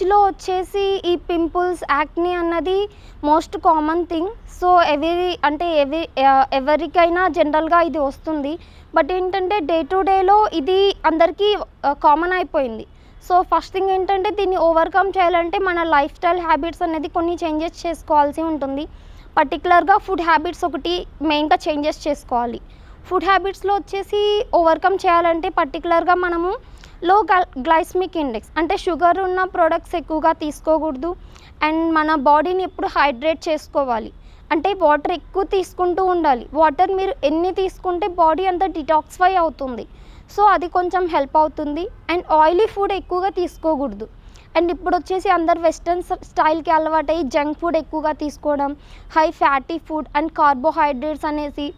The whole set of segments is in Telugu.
ఏజ్లో వచ్చేసి ఈ పింపుల్స్, యాక్ని అన్నది మోస్ట్ కామన్ థింగ్. సో ఎవరికైనా జనరల్గా ఇది వస్తుంది. బట్ ఏంటంటే డే టు డేలో ఇది అందరికీ కామన్ అయిపోయింది. సో ఫస్ట్ థింగ్ ఏంటంటే దీన్ని ఓవర్కమ్ చేయాలంటే మన లైఫ్ స్టైల్ హ్యాబిట్స్ అనేది కొన్ని చేంజెస్ చేసుకోవాల్సి ఉంటుంది. పర్టికులర్గా ఫుడ్ హ్యాబిట్స్ ఒకటి మెయిన్గా చేంజెస్ చేసుకోవాలి. ఫుడ్ హ్యాబిట్స్లో వచ్చేసి ఓవర్కమ్ చేయాలంటే పర్టికులర్గా మనము లో గ్లైసెమిక్ ఇండెక్స్ అంటే షుగర్ ఉన్న ప్రోడక్ట్స్ ఎక్కువగా తీసుకోకూడదు. అండ్ మన బాడీని ఎప్పుడు హైడ్రేట్ చేసుకోవాలి. అంటే వాటర్ ఎక్కువ తీసుకుంటూ ఉండాలి. వాటర్ మీరు ఎన్ని తీసుకుంటే బాడీ అంతా డిటాక్సిఫై అవుతుంది. సో అది కొంచెం హెల్ప్ అవుతుంది. అండ్ ఆయిలీ ఫుడ్ ఎక్కువగా తీసుకోకూడదు. అండ్ ఇప్పుడు వచ్చేసి అందరు వెస్ట్రన్ స్టైల్కి అలవాటై జంక్ ఫుడ్ ఎక్కువగా తీసుకోవడం, high fatty food and carbohydrates అనేసి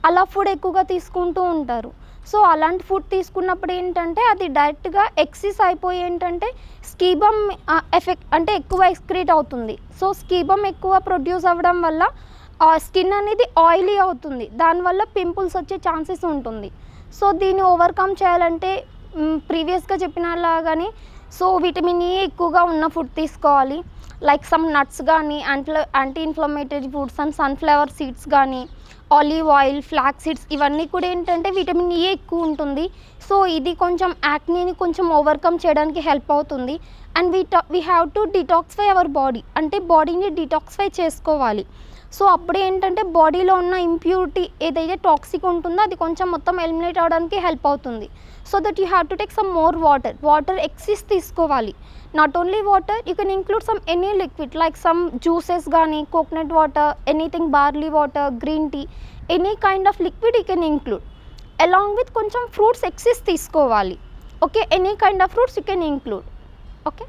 అలా ఫుడ్ ఎక్కువగా తీసుకుంటూ ఉంటారు. సో అలాంటి ఫుడ్ తీసుకున్నప్పుడు ఏంటంటే అది డైరెక్ట్గా ఎక్సిస్ అయిపోయి ఏంటంటే స్కీబమ్ ఎఫెక్ట్ అంటే ఎక్కువ ఎక్స్క్రీట్ అవుతుంది. సో స్కీబమ్ ఎక్కువ ప్రొడ్యూస్ అవ్వడం వల్ల స్కిన్ అనేది ఆయిలీ అవుతుంది. దానివల్ల పింపుల్స్ వచ్చే ఛాన్సెస్ ఉంటుంది. సో దీన్ని ఓవర్కమ్ చేయాలంటే ప్రీవియస్గా చెప్పినలాగానే సో విటమిన్ ఏ ఎక్కువగా ఉన్న ఫుడ్ తీసుకోవాలి. లైక్ సమ్ నట్స్ కానీ anti inflammatory foods and sunflower seeds కానీ, ఆలివ్ ఆయిల్, ఫ్లాక్స్ సీడ్స్ ఇవన్నీ కూడా ఏంటంటే విటమిన్ ఏ ఎక్కువ ఉంటుంది. సో ఇది కొంచెం యాక్నీని కొంచెం ఓవర్కమ్ చేయడానికి హెల్ప్ అవుతుంది. And we have to detoxify our body అంటే బాడీని డిటాక్సిఫై చేసుకోవాలి. సో అప్పుడు ఏంటంటే బాడీలో ఉన్న ఇంప్యూరిటీ ఏదైతే టాక్సిక్ ఉంటుందో అది కొంచెం మొత్తం ఎలిమినేట్ అవ్వడానికి హెల్ప్ అవుతుంది. So that you have to take some more water excess తీసుకోవాలి. Not only water, you can include some any liquid like some juices కానీ, coconut water, anything, barley water, green tea, any kind of liquid you can include. Along with కొంచెం ఫ్రూట్స్ ఎక్సిస్ తీసుకోవాలి. Okay, any kind of fruits you can include. Okay.